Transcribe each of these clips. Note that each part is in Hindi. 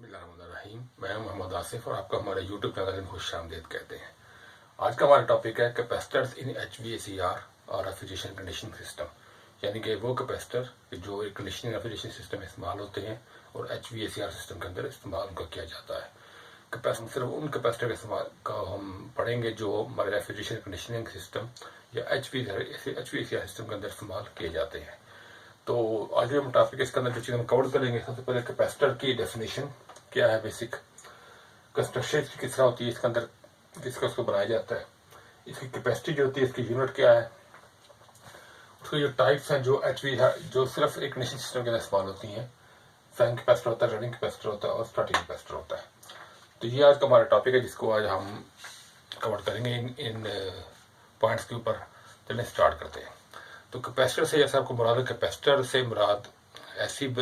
बिस्मिल्लाहिर्रहमानिर्रहीम। मैं मोहम्मद आसिफ और आपका हमारे यूट्यूब चैनल में खुशामदीद कहते हैं। आज का हमारा टॉपिक है कैपेसिटर्स इन HVAC और रेफ्रिजरेशन कंडीशनिंग सिस्टम, यानी कि वो कैपेसिटर जो एक कंडीशनिंग रेफ्रिजरेशन सिस्टम में इस्तेमाल होते हैं और HVAC सिस्टम के अंदर इस्तेमाल उनका किया जाता है। कैपेसिटर सिर्फ उन कैपेसिटर के इस्तेमाल का हम पढ़ेंगे जो हमारे रेफ्रिजरेशन कंडीशनिंग सिस्टम या HVAC सिस्टम के अंदर इस्तेमाल किए जाते हैं। तो आज हम टॉपिक इसके अंदर जो चीज़ हम कवर करेंगे, सबसे पहले कैपेसिटर की डेफिनेशन क्या है, बेसिक कंस्ट्रक्शन किस तरह होती है, इसके अंदर किसका उसको बनाया जाता है, इसकी कैपेसिटी जो होती है, इसकी यूनिट क्या है, उसके जो टाइप्स हैं जो HV है जो सिर्फ एक कंडीशनिंग सिस्टम के अंदर इस्तेमाल होती हैं। फैन कैपेसिटर होता है, रनिंग कैपेसिटर होता है और स्टार्टिंग कैपेसिटर होता है। तो ये आज का हमारा टॉपिक है जिसको आज हम कवर करेंगे इन पॉइंट्स के ऊपर। चलिए स्टार्ट करते हैं। तो कैपेसिटर से जैसे आपको मुराद है, कैपेसिटर से मुराद ऐसी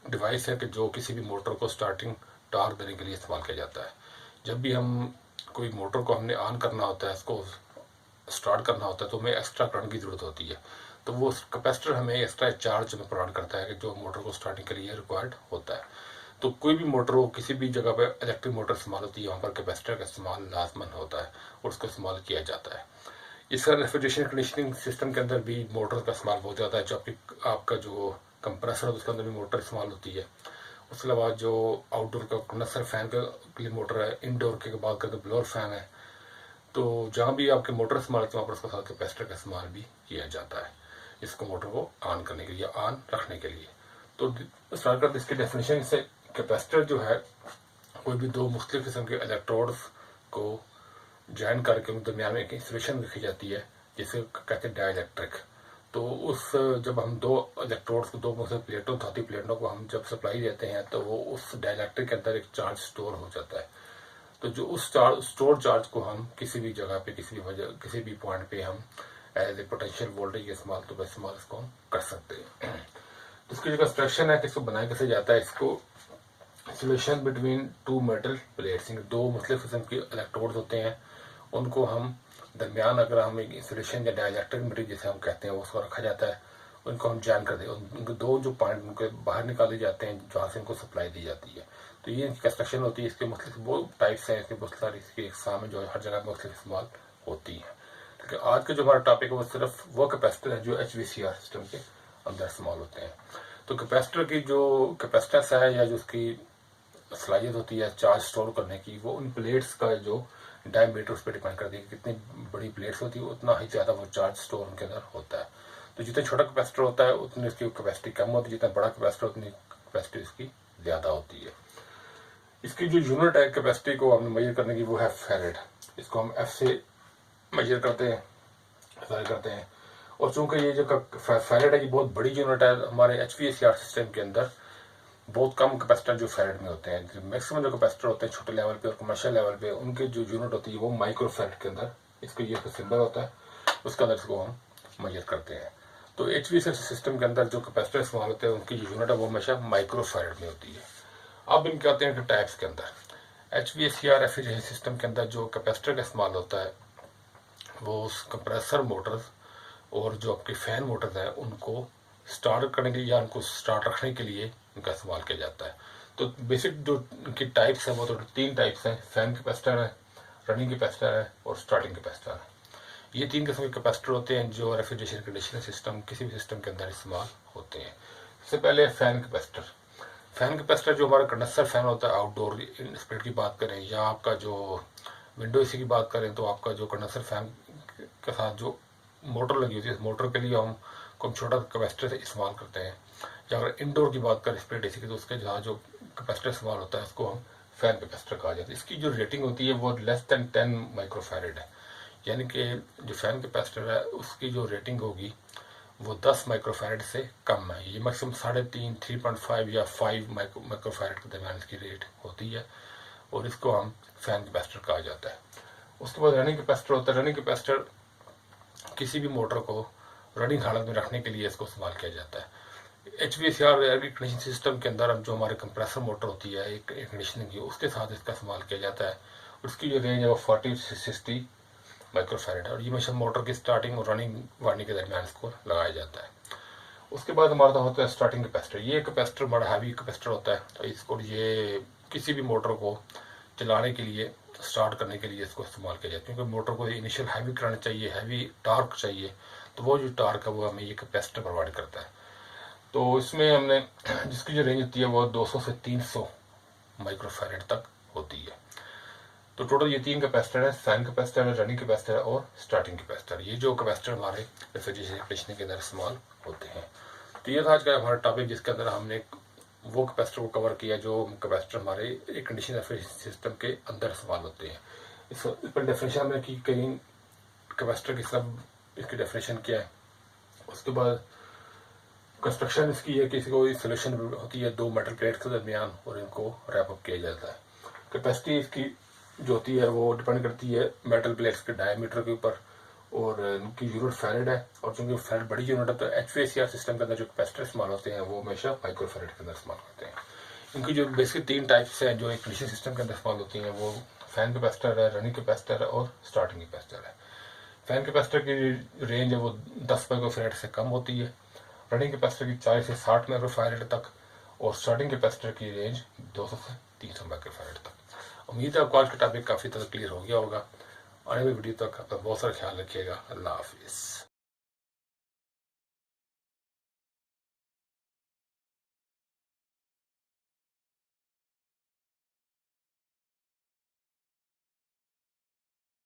डिवाइस है कि जो किसी भी मोटर को स्टार्टिंग टॉर्क देने के लिए इस्तेमाल किया जाता है। जब भी हम कोई मोटर को हमने ऑन करना होता है, उसको स्टार्ट करना होता है, तो हमें एक्स्ट्रा करंट की ज़रूरत होती है। तो वो कैपेसिटर हमें एक्स्ट्रा चार्ज में प्रोवाइड करता है कि जो मोटर को स्टार्टिंग के लिए रिक्वायर्ड होता है। तो कोई भी मोटर हो, किसी भी जगह पर इलेक्ट्रिक मोटर इस्तेमाल होती है, वहाँ पर कैपेसिटर का इस्तेमाल लाजमन होता है और उसका इस्तेमाल किया जाता है। इस रेफ्रिजरेशन कंडीशनिंग सिस्टम के अंदर भी मोटर का इस्तेमाल बहुत ज़्यादा है। जो आपका जो कंप्रेसर है उसके अंदर भी मोटर इस्तेमाल होती है। उसके अलावा जो आउटडोर का कंडेंसर फैन के लिए मोटर है, इंडोर के बात करें तो ब्लोअर फैन है। तो जहाँ भी आपके मोटर इस्तेमाल होती है वहाँ पर उसके साथ कैपेसिटर का इस्तेमाल भी किया जाता है, इसको मोटर को ऑन करने के लिए, ऑन रखने के लिए। तो स्टार्ट करते इसकी डेफिनेशन से। कैपेसिटर जो है कोई भी दो मुख्तलिफ किस्म के इलेक्ट्रोड्स को ज्वाइन करके उनके दरमियान में एक इंसुलेशन रखी जाती है जिसे कहते हैं डाइलेक्ट्रिक। तो उस जब हम दो इलेक्ट्रोड्स को, दो मुख्तलिफ प्लेटों, धातु प्लेटों को हम जब सप्लाई देते हैं तो वो उस डाइलेक्ट्रिक के अंदर एक चार्ज स्टोर हो जाता है। तो जो उस स्टोर चार्ज को हम किसी भी जगह पे, किसी भी पॉइंट पे हम एज ए पोटेंशियल वोल्टेज के इस्तेमाल इसको हम कर सकते हैं। तो इसकी जो कंस्ट्रक्शन है, किसको बनाया कैसे जाता है, इसको insulation between two metal plates, दो मुख्तलिफ किस्म के इलेक्ट्रोड्स होते हैं, उनको हम दरमियान अगर हम एक इंसुलेशन या डाइलेक्ट्रिक मटेरियल जिसे हम कहते हैं उसको रखा जाता है, उनको हम जॉइन कर दें, उनके दो जो पॉइंट उनके बाहर निकाले जाते हैं जहाँ से उनको सप्लाई दी जाती है। तो ये इनकी कंस्ट्रक्शन होती है। इसके मुख्तलिफ बहुत टाइप्स हैं, इसके बहुत सारी इसकी इकसाम जो हर जगह मुख्तलिफ इस्तेमाल होती है। क्योंकि आज का जो हमारा टॉपिक है वो सिर्फ वो कैपेसिटर है जो HVAC सिस्टम के अंदर इस्तेमाल होते हैं। तो कैपेसिटर की जो कैपेसिटेंस है या जो उसकी सलाहियत होती है चार्ज स्टोर करने की, वो उन प्लेट्स का जो डायमीटर उस पर डिपेंड करती है। कितनी बड़ी प्लेट्स होती है उतना ही ज़्यादा वो चार्ज स्टोर उनके अंदर होता है। तो जितना छोटा कैपेसिटर होता है उतनी उसकी कैपेसिटी कम होती है, जितना बड़ा कैपेसिटर उतनी कैपेसिटी उसकी ज़्यादा होती है। इसकी जो यूनिट है कैपेसिटी को हमने मेजर करने की वो है फैरेड। इसको हम F से मेजर करते हैं। और चूँकि ये जो फैरेड है ये बहुत बड़ी यूनिट है, हमारे HVAC सिस्टम के अंदर बहुत कम कैपेसिटर जो फैरेड में होते हैं। मैक्सिमम जो कैपेसिटर होते हैं छोटे लेवल पे और कमर्शियल लेवल पे, उनके जो यूनिट होती है वो माइक्रो फैरेड के अंदर, इसको ये सिंबल होता है, उसके अंदर इसको हम मेजर करते हैं। तो HVAC सिस्टम के अंदर जो कैपेसिटर इस्तेमाल होते हैं उनकी जो यूनिट है वो हमेशा माइक्रो फैरेड में होती है। अब इनके आते हैं टाइप्स के अंदर। HVAC रेफ्रिजरेशन सिस्टम के अंदर जो कैपेसिटर का इस्तेमाल होता है वो कंप्रेसर मोटर्स और जो आपके फैन मोटर्स हैं उनको स्टार्ट करने के लिए या उनको स्टार्ट रखने के लिए इनका इस्तेमाल किया जाता है। तो बेसिक जो इनकी टाइप्स हैं वो तो तीन टाइप्स हैं, फैन कैपेसिटर है, रनिंग कैपेसिटर है और स्टार्टिंग कैपेसिटर है। ये तीन किस्म के कैपेसिटर होते हैं जो रेफ्रिजरेशन कंडीशनिंग सिस्टम किसी भी सिस्टम के अंदर इस्तेमाल होते हैं। सबसे पहले फैन कैपेसिटर। फैन कैपेसिटर जो हमारा कंडेंसर फैन होता है, आउटडोर स्प्लिट की बात करें या आपका जो विंडो AC की बात करें, तो आपका जो कंडेंसर फैन के साथ जो मोटर लगी होती है, इस मोटर के लिए हम छोटा कैपेसिटर इस्तेमाल करते हैं। या अगर इंडोर की बात करें स्प्लिट AC की, तो उसके जहाँ जो कैपेसिटर इस्तेमाल होता है उसको हम फैन कैपेसिटर कहा जाता है। इसकी जो रेटिंग होती है वो लेस देन 10 माइक्रोफैरेड है, यानी कि जो फैन कैपेसिटर है उसकी जो रेटिंग होगी वो 10 माइक्रोफैरेड से कम है। ये मैक्सिमम 3.5, 3.5 या 5 माइक्रोफैरेड के दरमियान इसकी रेट होती है और इसको हम फैन कैपेसिटर कहा जाता है। उसके बाद रनिंग कैपेसिटर होता है। रनिंग कैपेसिटर किसी भी मोटर को रनिंग हालत में रखने के लिए इसको इस्तेमाल किया जाता है। HVAC एयर कंडीशनिंग सिस्टम के अंदर जो हमारे कंप्रेसर मोटर होती है एक कंडीशनिंग की, उसके साथ इसका इस्तेमाल किया जाता है। उसकी जो रेंज है वो 40 से 60 माइक्रोफैरेड है और ये हमेशा मोटर की स्टार्टिंग और रनिंग वार्निंग के दरमियान इसको लगाया जाता है। उसके बाद हमारा होता है स्टार्टिंग कैपेसिटर। ये कैपेसिटर हमारा हैवी कैपेसिटर होता है, तो इसको ये किसी भी मोटर को चलाने के लिए, स्टार्ट करने के लिए इसको इस्तेमाल किया जाता है, क्योंकि मोटर को इनिशियल हैवी करंट चाहिए, हैवी टार्क चाहिए, तो वो जो टार्क है वो हमें ये कैपेसिटर प्रोवाइड करता है। तो इसमें हमने जिसकी जो रेंज होती है वो 200 से 300 माइक्रोफैरेड तक होती है। तो टोटल ये 3 कैपेसिटर है, फैन कैपेसिटर है, रनिंग कैपेसिटर है और स्टार्टिंग कैपेसिटर। ये जो कैपेसिटर हमारे रेफ्रिजरेशन कंडीशनिंग के अंदर इस्तेमाल होते हैं। तो ये था आज का हमारा टॉपिक, जिसके अंदर हमने वो कैपेसिटर को कवर किया जो कैपेसिटर हमारे एयर कंडीशन रेफ्रिजरेशन सिस्टम के अंदर इस्तेमाल होते हैं। इस पर डेफिनेशन हमने की कई कैपेसिटर की, सब इसकी डेफिनेशन क्या है। उसके बाद कंस्ट्रक्शन इसकी है कि इसको सोल्यूशन होती है 2 मेटल प्लेट के दरमियान और इनको रैप अप किया जाता है। कैपेसिटी इसकी जो होती है वो डिपेंड करती है मेटल प्लेट्स के डायमीटर के ऊपर, और उनकी यूनिट फैरेड है, और चूंकि फैरेड बड़ी यूनिट है तो HVAC सिस्टम के अंदर जो कैपेसिटर इस्तेमाल होते हैं वो हमेशा माइक्रोफैरेड के अंदर इस्तेमाल होते हैं। इनकी जो बेसिक 3 टाइप्स हैं जो एक कंडीशन सिस्टम के अंदर इस्तेमाल होती हैं, वो फैन कैपेसिटर है, रनिंग कैपेसिटर है और स्टार्टिंग कैपेसिटर है। फैन कैपेसिटर की रेंज है वो 10 माइक्रोफैरेड से कम होती है, रनिंग कैपेसिटर की 40 से 60 माइक्रोफैरेड तक, और स्टार्टिंग कैपेसिटर की रेंज 200 से 300 माइक्रोफैरेड तक। उम्मीद है आपको आज का टॉपिक काफ़ी तरह क्लियर हो गया होगा। आने वाली वीडियो तक अपना बहुत सारा ख्याल रखिएगा। अल्लाह हाफिज़।